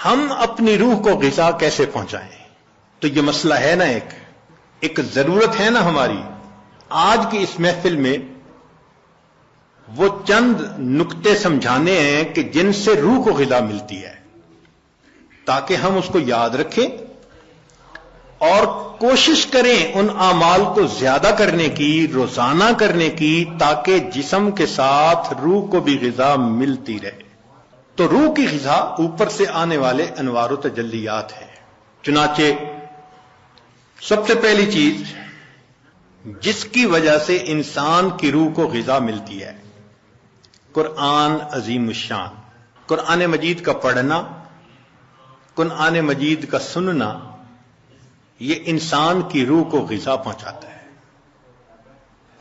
ہم اپنی روح کو غذا کیسے پہنچائیں؟ تو یہ مسئلہ ہے نا، ایک ضرورت ہے نا ہماری آج کی اس محفل میں وہ چند نکتے سمجھانے ہیں کہ جن سے روح کو غذا ملتی ہے، تاکہ ہم اس کو یاد رکھیں اور کوشش کریں ان اعمال کو زیادہ کرنے کی، روزانہ کرنے کی، تاکہ جسم کے ساتھ روح کو بھی غذا ملتی رہے۔ تو روح کی غذا اوپر سے آنے والے انوار و تجلیات ہیں۔ چنانچہ سب سے پہلی چیز جس کی وجہ سے انسان کی روح کو غذا ملتی ہے، قرآن عظیم الشان، قرآن مجید کا پڑھنا، قرآن مجید کا سننا، یہ انسان کی روح کو غذا پہنچاتا ہے۔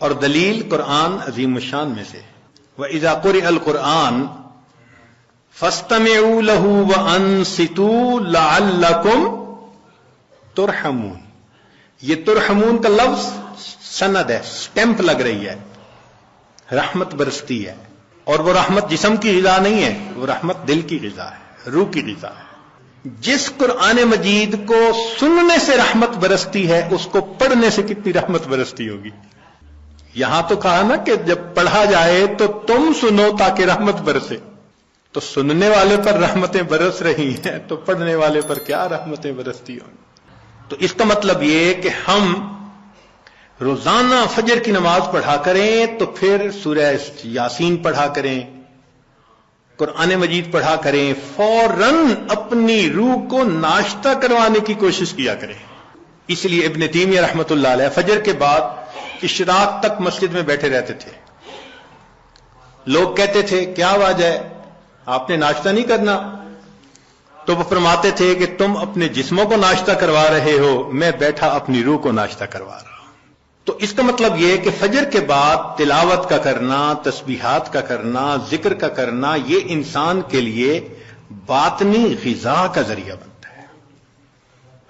اور دلیل قرآن عظیم الشان میں سے وَإِذَا قُرِئَ الْقُرْآنُ فَاسْتَمِعُوا لَهُ وَأَنصِتُوا لَعَلَّكُمْ تُرْحَمُونَ۔ یہ ترحمون کا لفظ سند ہے، سٹیمپ لگ رہی ہے، رحمت برستی ہے، اور وہ رحمت جسم کی غذا نہیں ہے، وہ رحمت دل کی غذا ہے، روح کی غذا ہے۔ جس قرآن مجید کو سننے سے رحمت برستی ہے، اس کو پڑھنے سے کتنی رحمت برستی ہوگی۔ یہاں تو کہا نا کہ جب پڑھا جائے تو تم سنو تاکہ رحمت برسے، تو سننے والے پر رحمتیں برس رہی ہیں تو پڑھنے والے پر کیا رحمتیں برستی ہوں۔ تو اس کا مطلب یہ کہ ہم روزانہ فجر کی نماز پڑھا کریں، تو پھر سورہ یاسین پڑھا کریں، قرآن مجید پڑھا کریں، فوراً اپنی روح کو ناشتہ کروانے کی کوشش کیا کریں۔ اس لیے ابن تیمیہ رحمۃ اللہ علیہ فجر کے بعد اشراق تک مسجد میں بیٹھے رہتے تھے۔ لوگ کہتے تھے کیا وجہ ہے، آپ نے ناشتہ نہیں کرنا؟ تو وہ فرماتے تھے کہ تم اپنے جسموں کو ناشتہ کروا رہے ہو، میں بیٹھا اپنی روح کو ناشتہ کروا رہا ہوں۔ تو اس کا مطلب یہ کہ فجر کے بعد تلاوت کا کرنا، تسبیحات کا کرنا، ذکر کا کرنا، یہ انسان کے لیے باطنی غذا کا ذریعہ بنتا ہے۔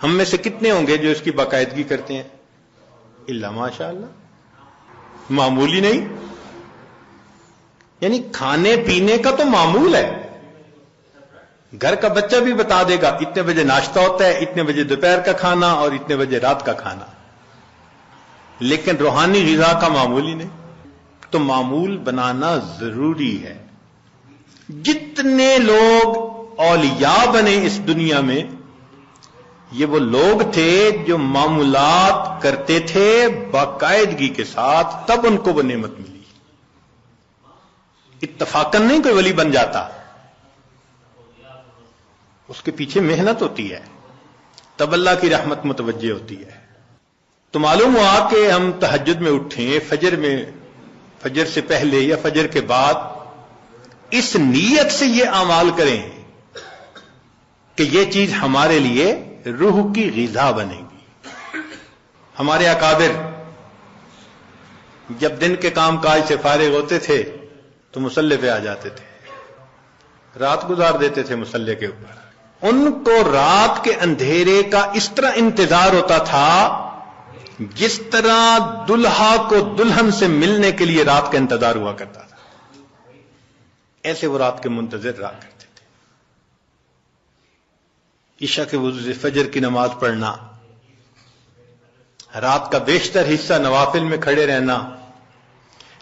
ہم میں سے کتنے ہوں گے جو اس کی باقاعدگی کرتے ہیں؟ الا ماشاء اللہ، معمولی نہیں، یعنی کھانے پینے کا تو معمول ہے، گھر کا بچہ بھی بتا دے گا اتنے بجے ناشتہ ہوتا ہے، اتنے بجے دوپہر کا کھانا اور اتنے بجے رات کا کھانا، لیکن روحانی غذا کا معمول ہی نہیں۔ تو معمول بنانا ضروری ہے۔ جتنے لوگ اولیاء بنے اس دنیا میں، یہ وہ لوگ تھے جو معمولات کرتے تھے باقاعدگی کے ساتھ، تب ان کو وہ نعمت ملی۔ اتفاقاً نہیں کوئی ولی بن جاتا، اس کے پیچھے محنت ہوتی ہے، تب اللہ کی رحمت متوجہ ہوتی ہے۔ تو معلوم ہوا کہ ہم تہجد میں اٹھیں، فجر سے پہلے یا فجر کے بعد، اس نیت سے یہ اعمال کریں کہ یہ چیز ہمارے لیے روح کی غذا بنے گی۔ ہمارے اکابر جب دن کے کام کاج سے فارغ ہوتے تھے تو مصلی پہ آ جاتے تھے، رات گزار دیتے تھے مصلی کے اوپر۔ ان کو رات کے اندھیرے کا اس طرح انتظار ہوتا تھا جس طرح دلہا کو دلہن سے ملنے کے لیے رات کا انتظار ہوا کرتا تھا، ایسے وہ رات کے منتظر رہا کرتے تھے۔ عشاء کے وضو سے فجر کی نماز پڑھنا، رات کا بیشتر حصہ نوافل میں کھڑے رہنا،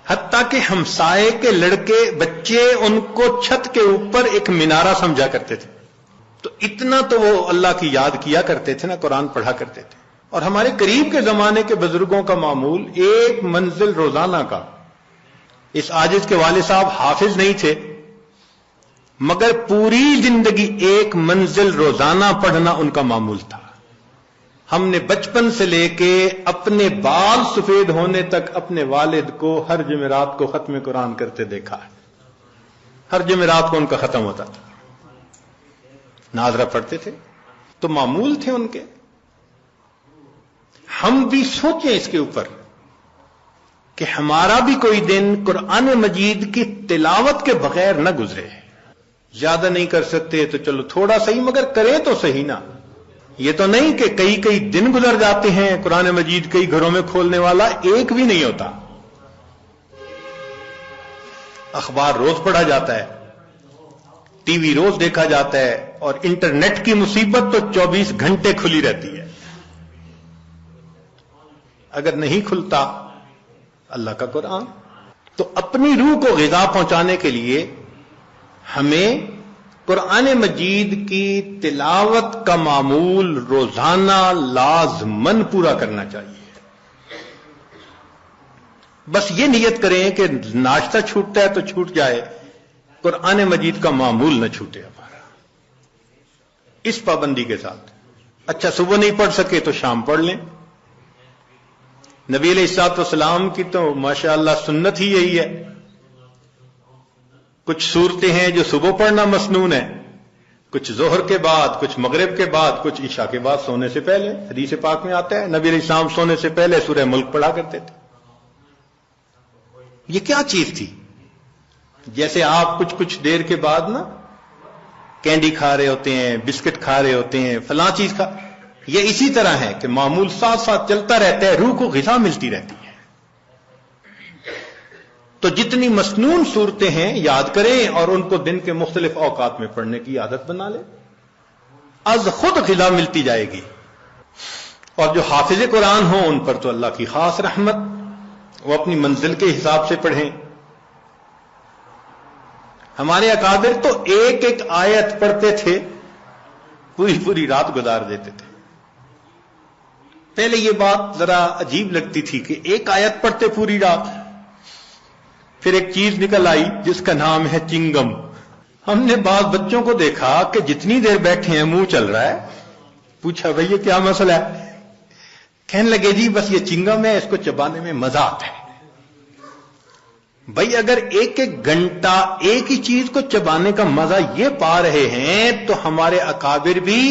حتیٰ کہ ہمسائے کے لڑکے بچے ان کو چھت کے اوپر ایک مینارہ سمجھا کرتے تھے۔ تو اتنا تو وہ اللہ کی یاد کیا کرتے تھے نا، قرآن پڑھا کرتے تھے۔ اور ہمارے قریب کے زمانے کے بزرگوں کا معمول ایک منزل روزانہ کا۔ اس عاجز کے والد صاحب حافظ نہیں تھے، مگر پوری زندگی ایک منزل روزانہ پڑھنا ان کا معمول تھا۔ ہم نے بچپن سے لے کے اپنے بال سفید ہونے تک اپنے والد کو ہر جمعرات کو ختم قرآن کرتے دیکھا ہے۔ ہر جمعرات کو ان کا ختم ہوتا تھا، ناظرہ پڑھتے تھے، تو معمول تھے ان کے۔ ہم بھی سوچیں اس کے اوپر کہ ہمارا بھی کوئی دن قرآن مجید کی تلاوت کے بغیر نہ گزرے۔ زیادہ نہیں کر سکتے تو چلو تھوڑا صحیح، مگر کریں تو صحیح نا۔ یہ تو نہیں کہ کئی کئی دن گزر جاتے ہیں قرآن مجید کئی گھروں میں کھولنے والا ایک بھی نہیں ہوتا. اخبار روز پڑھا جاتا ہے, ٹی وی روز دیکھا جاتا ہے, اور انٹرنیٹ کی مصیبت تو 24 گھنٹے کھلی رہتی ہے. اگر نہیں کھلتا اللہ کا قرآن, تو اپنی روح کو غذا پہنچانے کے لیے ہمیں قرآن مجید کی تلاوت کا معمول روزانہ لازماً پورا کرنا چاہیے. بس یہ نیت کریں کہ ناشتہ چھوٹتا ہے تو چھوٹ جائے, قرآن مجید کا معمول نہ چھوٹے ہمارا, اس پابندی کے ساتھ. اچھا صبح نہیں پڑھ سکے تو شام پڑھ لیں. نبی علیہ الصلوۃ والسلام کی تو ماشاءاللہ سنت ہی یہی ہے. کچھ صورتیں ہیں جو صبح پڑھنا مسنون ہے, کچھ ظہر کے بعد, کچھ مغرب کے بعد, کچھ عشاء کے بعد سونے سے پہلے. حدیث پاک میں آتا ہے نبی علیہ السلام سونے سے پہلے سورہ ملک پڑھا کرتے تھے. یہ کیا چیز تھی؟ جیسے آپ کچھ دیر کے بعد نا کینڈی کھا رہے ہوتے ہیں, بسکٹ کھا رہے ہوتے ہیں, فلاں چیز کھا, یہ اسی طرح ہے کہ معمول ساتھ ساتھ چلتا رہتا ہے, روح کو غذا ملتی رہتی ہے. تو جتنی مسنون صورتیں ہیں یاد کریں اور ان کو دن کے مختلف اوقات میں پڑھنے کی عادت بنا لیں, از خود غذا ملتی جائے گی. اور جو حافظ قرآن ہوں ان پر تو اللہ کی خاص رحمت, وہ اپنی منزل کے حساب سے پڑھیں. ہمارے اکابر تو ایک ایک آیت پڑھتے تھے, پوری رات گزار دیتے تھے. پہلے یہ بات ذرا عجیب لگتی تھی کہ ایک آیت پڑھتے پوری رات. پھر ایک چیز نکل آئی جس کا نام ہے چنگم. ہم نے بعض بچوں کو دیکھا کہ جتنی دیر بیٹھے ہیں منہ چل رہا ہے. پوچھا بھئی یہ کیا مسئلہ ہے؟ کہنے لگے جی بس یہ چنگم ہے, اس کو چبانے میں مزہ آتا ہے. بھئی اگر ایک ایک گھنٹہ ایک ہی چیز کو چبانے کا مزہ یہ پا رہے ہیں تو ہمارے اکابر بھی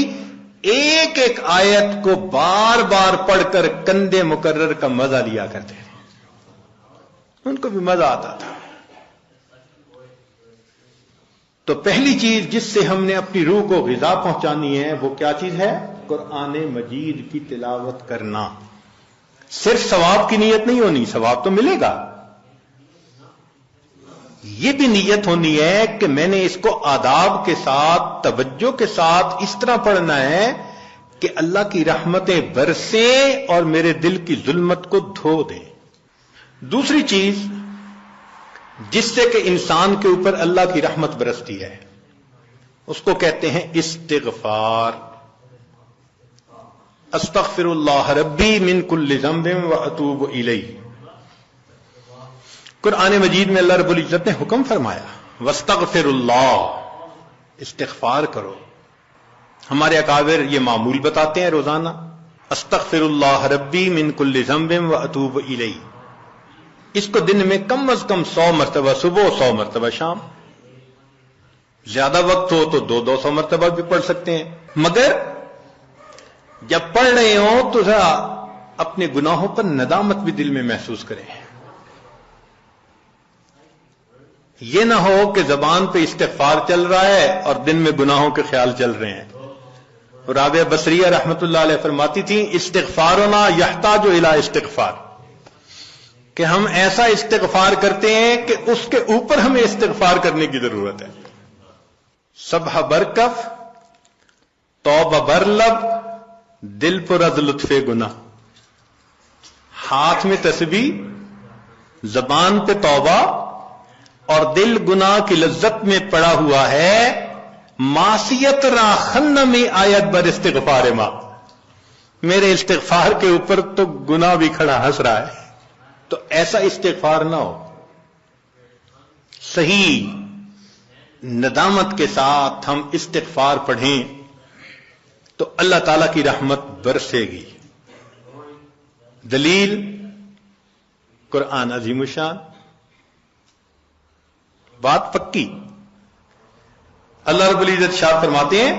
ایک ایک آیت کو بار بار پڑھ کر کندے مکرر کا مزہ لیا کرتے تھے. ان کو بھی مزہ آتا تھا. تو پہلی چیز جس سے ہم نے اپنی روح کو غذا پہنچانی ہے وہ کیا چیز ہے؟ قرآن مجید کی تلاوت کرنا. صرف ثواب کی نیت نہیں ہونی, ثواب تو ملے گا, یہ بھی نیت ہونی ہے کہ میں نے اس کو آداب کے ساتھ, توجہ کے ساتھ اس طرح پڑھنا ہے کہ اللہ کی رحمتیں برسیں اور میرے دل کی ظلمت کو دھو دیں. دوسری چیز جس سے کہ انسان کے اوپر اللہ کی رحمت برستی ہے اس کو کہتے ہیں استغفار. استغفر اللہ ربی من کل ذنب واتوب الیہ. قرآن مجید میں اللہ رب العزت نے حکم فرمایا واستغفر اللہ, استغفار کرو. ہمارے اکابر یہ معمول بتاتے ہیں روزانہ, استغفر اللہ ربی من کل ذنب واتوب الیہ. اس کو دن میں کم از کم 100 مرتبہ صبح, 100 مرتبہ شام. زیادہ وقت ہو تو 200 مرتبہ بھی پڑھ سکتے ہیں. مگر جب پڑھ رہے ہوں تو ذرا اپنے گناہوں پر ندامت بھی دل میں محسوس کریں. یہ نہ ہو کہ زبان پہ استغفار چل رہا ہے اور دن میں گناہوں کے خیال چل رہے ہیں. رابعہ بصریہ رحمت اللہ علیہ فرماتی تھیں استغفارنا یحتاج الی استغفار, کہ ہم ایسا استغفار کرتے ہیں کہ اس کے اوپر ہمیں استغفار کرنے کی ضرورت ہے. سبح برکف, توبہ برلب, دل پر از لطف گناہ. ہاتھ میں تسبیح, زبان پہ توبہ اور دل گناہ کی لذت میں پڑا ہوا ہے. معصیت را خن میں آیت بر استغفار ما, میرے استغفار کے اوپر تو گناہ بھی کھڑا ہنس رہا ہے. تو ایسا استغفار نہ ہو. صحیح ندامت کے ساتھ ہم استغفار پڑھیں تو اللہ تعالی کی رحمت برسے گی. دلیل قرآن عظیم الشان, بات پکی. اللہ رب العزت شاد فرماتے ہیں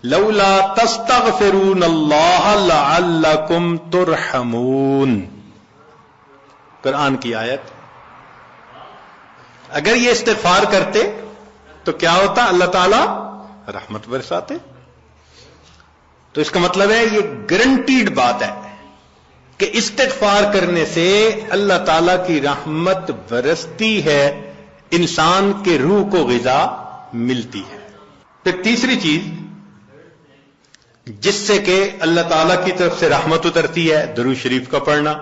لولا تستغفرون اللہ لعلکم ترحمون. قرآن کی آیت. اگر یہ استغفار کرتے تو کیا ہوتا؟ اللہ تعالی رحمت برساتے. تو اس کا مطلب ہے یہ گارنٹیڈ بات ہے کہ استغفار کرنے سے اللہ تعالی کی رحمت برستی ہے، انسان کے روح کو غذا ملتی ہے۔ پھر تیسری چیز جس سے کہ اللہ تعالی کی طرف سے رحمت اترتی ہے، درود شریف کا پڑھنا۔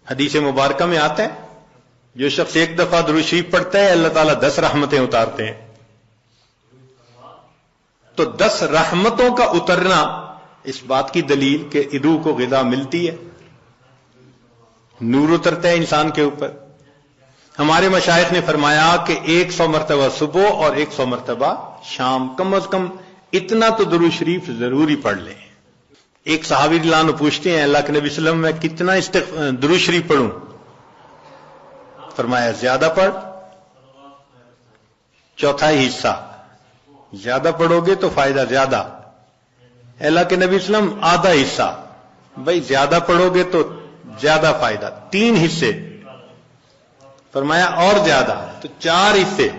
حدیث مبارکہ میں آتا ہے جو شخص ایک دفعہ درود شریف پڑھتا ہے اللہ تعالیٰ 10 رحمتیں اتارتے ہیں۔ تو 10 رحمتوں کا اترنا اس بات کی دلیل کہ روح کو غذا ملتی ہے، نور اترتا ہے انسان کے اوپر۔ ہمارے مشائخ نے فرمایا کہ 100 مرتبہ صبح اور 100 مرتبہ شام، کم از کم اتنا تو درود شریف ضروری پڑھ لیں۔ ایک صحابی رضی اللہ عنہ پوچھتے ہیں اللہ کے نبی صلی اللہ علیہ وسلم میں کتنا درود شریف پڑھوں؟ فرمایا زیادہ پڑھ، چوتھائی حصہ۔ زیادہ پڑھو گے تو فائدہ زیادہ۔ اللہ کے نبی صلی اللہ علیہ وسلم آدھا حصہ، بھائی زیادہ پڑھو گے تو زیادہ فائدہ، 3 حصے۔ فرمایا اور زیادہ، تو 4 حصے۔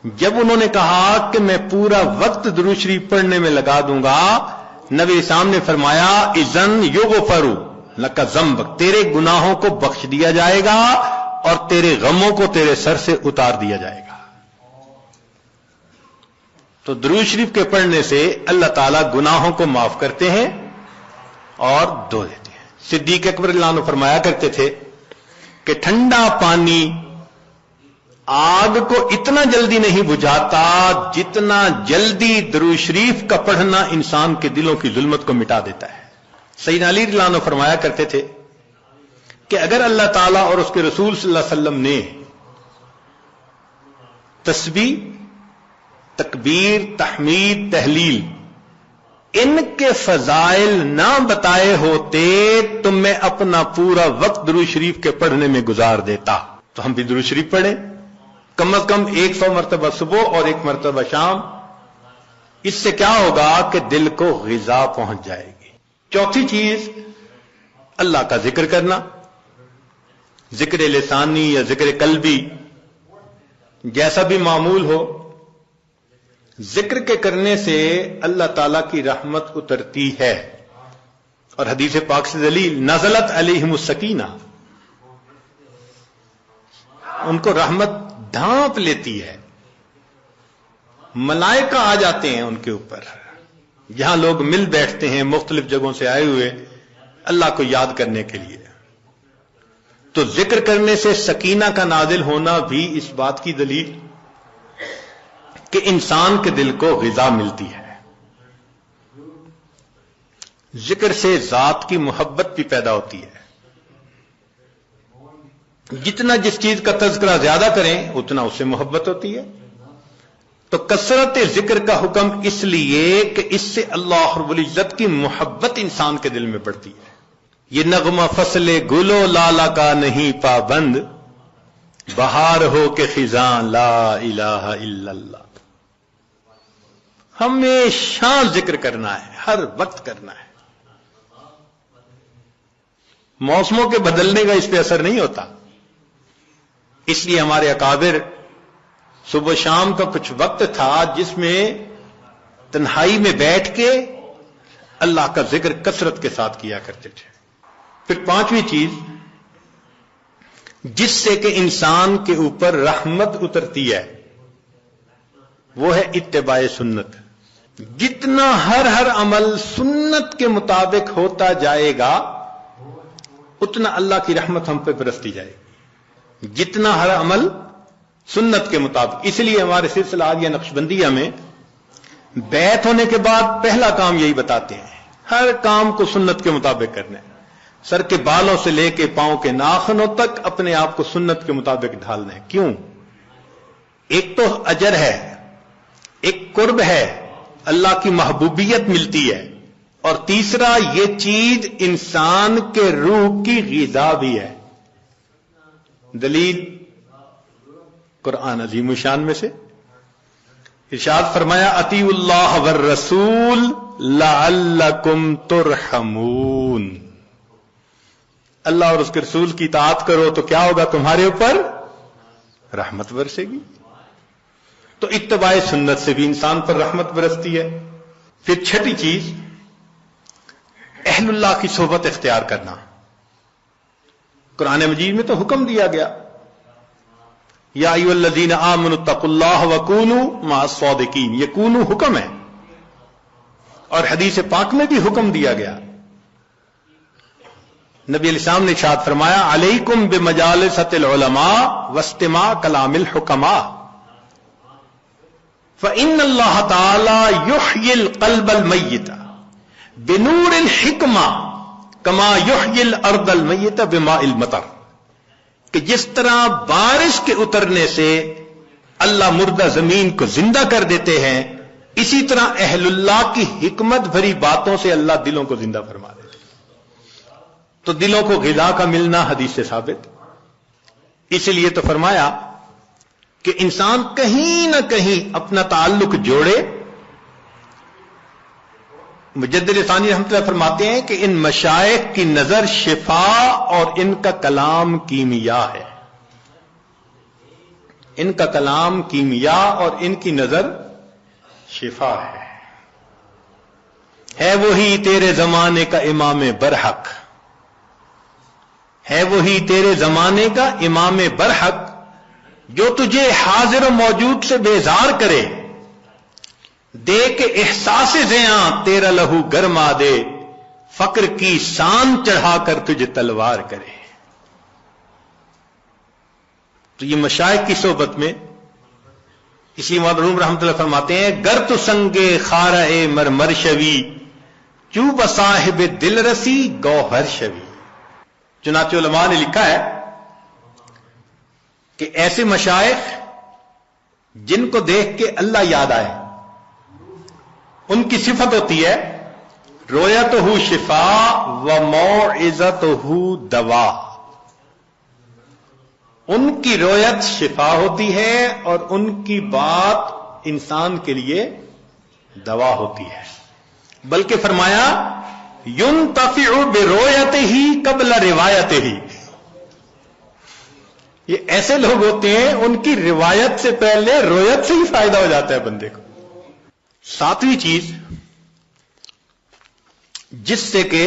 جب انہوں نے کہا کہ میں پورا وقت درود شریف پڑھنے میں لگا دوں گا، نبی اسلام نے فرمایا اذن یغفر لک ذنبک، تیرے گناہوں کو بخش دیا جائے گا اور تیرے غموں کو تیرے سر سے اتار دیا جائے گا۔ تو درود شریف کے پڑھنے سے اللہ تعالیٰ گناہوں کو معاف کرتے ہیں اور دھو دیتے ہیں۔ صدیق اکبر رضی اللہ عنہ فرمایا کرتے تھے کہ ٹھنڈا پانی آگ کو اتنا جلدی نہیں بجھاتا جتنا جلدی درود شریف کا پڑھنا انسان کے دلوں کی ظلمت کو مٹا دیتا ہے۔ سیدنا علی رضی اللہ عنہ فرمایا کرتے تھے کہ اگر اللہ تعالیٰ اور اس کے رسول صلی اللہ علیہ وسلم نے تسبیح، تکبیر، تحمید، تحلیل ان کے فضائل نہ بتائے ہوتے تو میں اپنا پورا وقت درود شریف کے پڑھنے میں گزار دیتا۔ تو ہم بھی درود شریف پڑھیں، کم از کم 100 مرتبہ صبح اور 1 مرتبہ شام۔ اس سے کیا ہوگا کہ دل کو غذا پہنچ جائے گی۔ چوتھی چیز اللہ کا ذکر کرنا، ذکر لسانی یا ذکر قلبی، جیسا بھی معمول ہو، ذکر کے کرنے سے اللہ تعالی کی رحمت اترتی ہے۔ اور حدیث پاک سے دلیل نزلت علیہم السکینہ، ان کو رحمت ڈھانپ لیتی ہے، ملائکہ آ جاتے ہیں ان کے اوپر۔ یہاں لوگ مل بیٹھتے ہیں مختلف جگہوں سے آئے ہوئے اللہ کو یاد کرنے کے لیے، تو ذکر کرنے سے سکینہ کا نازل ہونا بھی اس بات کی دلیل کہ انسان کے دل کو غذا ملتی ہے۔ ذکر سے ذات کی محبت بھی پیدا ہوتی ہے۔ جتنا جس چیز کا تذکرہ زیادہ کریں اتنا اس سے محبت ہوتی ہے۔ تو کثرت ذکر کا حکم اس لیے کہ اس سے اللہ رب العزت کی محبت انسان کے دل میں بڑھتی ہے۔ یہ نغمہ فصل گل و لالا کا نہیں پابند، بہار ہو کہ خزاں لا الہ الا اللہ۔ ہمیشہ ذکر کرنا ہے، ہر وقت کرنا ہے۔ موسموں کے بدلنے کا اس پہ اثر نہیں ہوتا، اس لیے ہمارے اکابر صبح شام کا کچھ وقت تھا جس میں تنہائی میں بیٹھ کے اللہ کا ذکر کثرت کے ساتھ کیا کرتے تھے۔ پھر پانچویں چیز جس سے کہ انسان کے اوپر رحمت اترتی ہے وہ ہے اتباع سنت۔ جتنا ہر عمل سنت کے مطابق ہوتا جائے گا اتنا اللہ کی رحمت ہم پہ برستی جائے گی، جتنا ہر عمل سنت کے مطابق۔ اس لیے ہمارے سلسلہ عالیہ نقشبندیہ میں بیعت ہونے کے بعد پہلا کام یہی بتاتے ہیں، ہر کام کو سنت کے مطابق کرنا ہے۔ سر کے بالوں سے لے کے پاؤں کے ناخنوں تک اپنے آپ کو سنت کے مطابق ڈھالنا ہے۔ کیوں؟ ایک تو اجر ہے، ایک قرب ہے، اللہ کی محبوبیت ملتی ہے، اور تیسرا یہ چیز انسان کے روح کی غذا بھی ہے۔ دلیل قرآن عظیم الشان میں سے ارشاد فرمایا اطیعوا اللہ والرسول لعلکم ترحمون، اللہ اور اس کے رسول کی اطاعت کرو تو کیا ہوگا؟ تمہارے اوپر رحمت برسے گی۔ تو اتباع سنت سے بھی انسان پر رحمت برستی ہے۔ پھر چھٹی چیز اہل اللہ کی صحبت اختیار کرنا. قرآن مجید میں تو حکم دیا گیا یا ایھا الذین آمنوا اتقوا اللہ وکونوا مع الصادقین، یہ کونو حکم ہے، اور حدیث پاک میں بھی حکم دیا گیا. نبی علیہ السلام نے ارشاد فرمایا علیکم بمجالسۃ العلماء واستماع کلام الحکماء فإن اللہ تعالی یحیی القلب المیت بنور الحکمہ کما یحیی الارض المیت بماء المطر، کہ جس طرح بارش کے اترنے سے اللہ مردہ زمین کو زندہ کر دیتے ہیں، اسی طرح اہل اللہ کی حکمت بھری باتوں سے اللہ دلوں کو زندہ فرما دیتے ہیں. تو دلوں کو غذا کا ملنا حدیث سے ثابت. اس لیے تو فرمایا کہ انسان کہیں نہ کہیں اپنا تعلق جوڑے. مجدد ثانی رحمۃ اللہ فرماتے ہیں کہ ان مشائخ کی نظر شفا اور ان کا کلام کیمیا ہے. ان کا کلام کیمیا اور ان کی نظر شفا ہے وہی تیرے زمانے کا امام برحق، ہے وہی تیرے زمانے کا امام برحق جو تجھے حاضر و موجود سے بیزار کرے، دے کے احساس زیاں تیرا لہو گرما دے، فقر کی شان چڑھا کر تجھے تلوار کرے. تو یہ مشائخ کی صحبت میں اسی مرحوم رحمۃ اللہ فرماتے ہیں گر تو سنگے خارہ مرمر شوی چوب صاحب دل رسی گوہر شوی. چنانچہ علماء نے لکھا ہے کہ ایسے مشائخ جن کو دیکھ کے اللہ یاد آئے، ان کی صفت ہوتی ہے رویتہ شفا و موعظتہ دوا. ان کی رویت شفا ہوتی ہے اور ان کی بات انسان کے لیے دوا ہوتی ہے. بلکہ فرمایا ينتفع برؤيته قبل روایته. یہ ایسے لوگ ہوتے ہیں ان کی روایت سے پہلے رویت سے ہی فائدہ ہو جاتا ہے بندے کو. ساتویں چیز جس سے کہ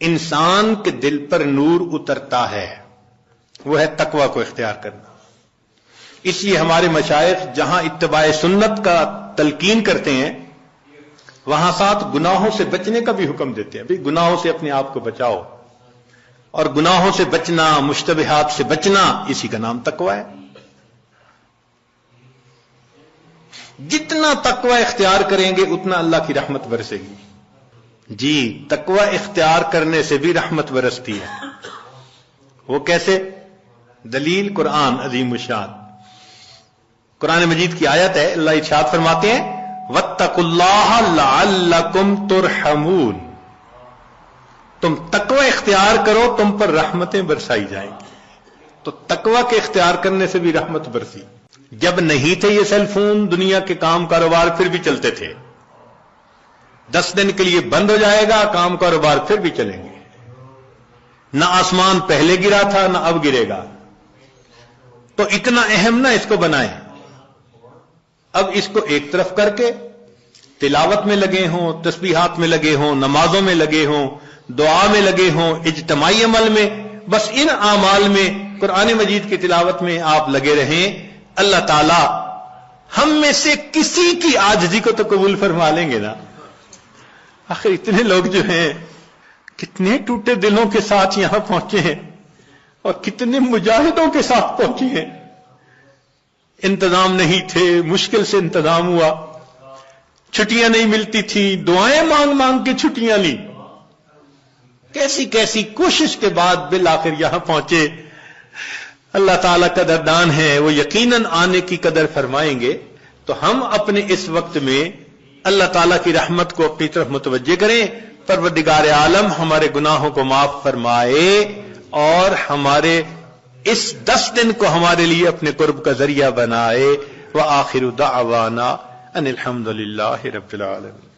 انسان کے دل پر نور اترتا ہے وہ ہے تقوی کو اختیار کرنا. اس لیے ہمارے مشائخ جہاں اتباع سنت کا تلقین کرتے ہیں وہاں ساتھ گناہوں سے بچنے کا بھی حکم دیتے ہیں. بھئی گناہوں سے اپنے آپ کو بچاؤ، اور گناہوں سے بچنا، مشتبہات سے بچنا، اسی کا نام تقوی ہے. جتنا تقوی اختیار کریں گے اتنا اللہ کی رحمت برسے گی. جی تقوی اختیار کرنے سے بھی رحمت برستی ہے. وہ کیسے؟ دلیل قرآن عظیم الشان. قرآن مجید کی آیت ہے، اللہ ارشاد فرماتے ہیں وَاتَّقُوا اللَّهَ لَعَلَّكُمْ تُرْحَمُونَ. تم تقوی اختیار کرو تم پر رحمتیں برسائی جائیں گی. تو تقوی کے اختیار کرنے سے بھی رحمت برسی. جب نہیں تھے یہ سیل فون، دنیا کے کام کاروبار پھر بھی چلتے تھے. 10 دن کے لیے بند ہو جائے گا، کام کاروبار پھر بھی چلیں گے. نہ آسمان پہلے گرا تھا نہ اب گرے گا. تو اتنا اہم نہ اس کو بنائیں. اب اس کو ایک طرف کر کے تلاوت میں لگے ہوں، تسبیحات میں لگے ہوں، نمازوں میں لگے ہوں، دعا میں لگے ہوں، اجتماعی عمل میں، بس ان اعمال میں، قرآن مجید کی تلاوت میں آپ لگے رہیں. اللہ تعالی ہم میں سے کسی کی عاجزی کو تو قبول فرما لیں گے نا. آخر اتنے لوگ جو ہیں کتنے ٹوٹے دلوں کے ساتھ یہاں پہنچے ہیں اور کتنے مجاہدوں کے ساتھ پہنچے ہیں. انتظام نہیں تھے، مشکل سے انتظام ہوا، چھٹیاں نہیں ملتی تھی، دعائیں مانگ مانگ کے چھٹیاں لی، کیسی کیسی کوشش کے بعد بالآخر یہاں پہنچے. اللہ تعالیٰ قدردان ہے، وہ یقیناً آنے کی قدر فرمائیں گے. تو ہم اپنے اس وقت میں اللہ تعالیٰ کی رحمت کو اپنی طرف متوجہ کریں. پروردگار عالم ہمارے گناہوں کو معاف فرمائے اور ہمارے اس 10 دن کو ہمارے لیے اپنے قرب کا ذریعہ بنائے. وآخر دعوانا ان الحمدللہ رب العالمین.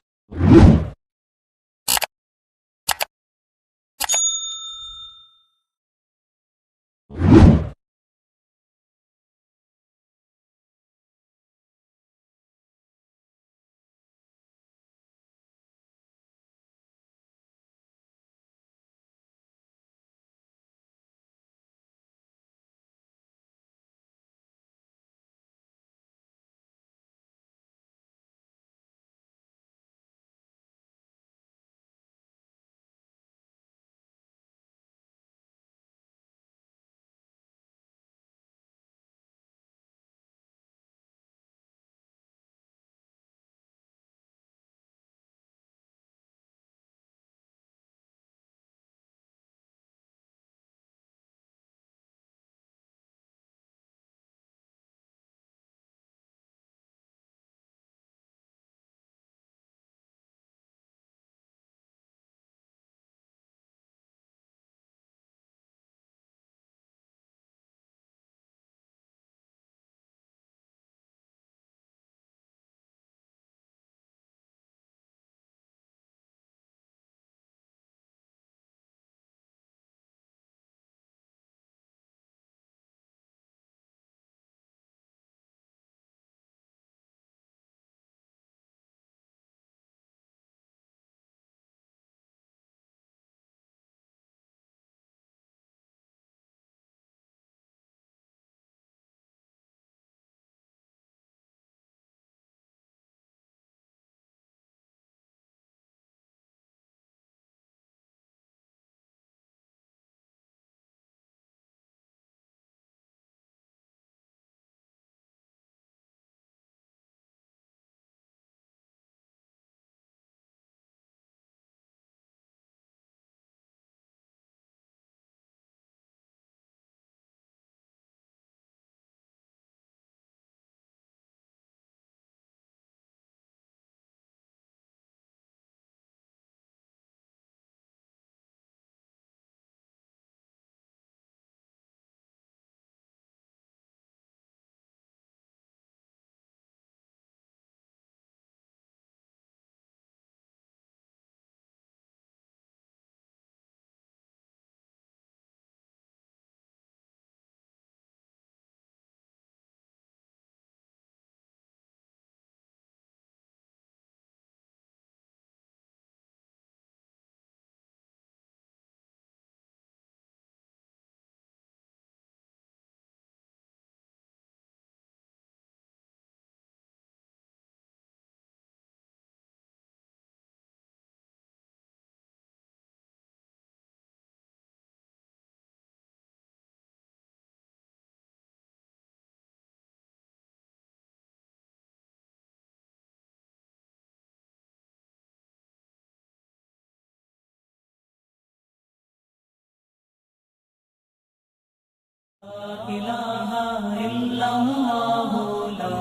الہ الا اللہ لا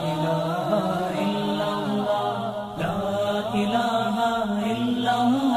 الہ الا اللہ لا الہ الا اللہ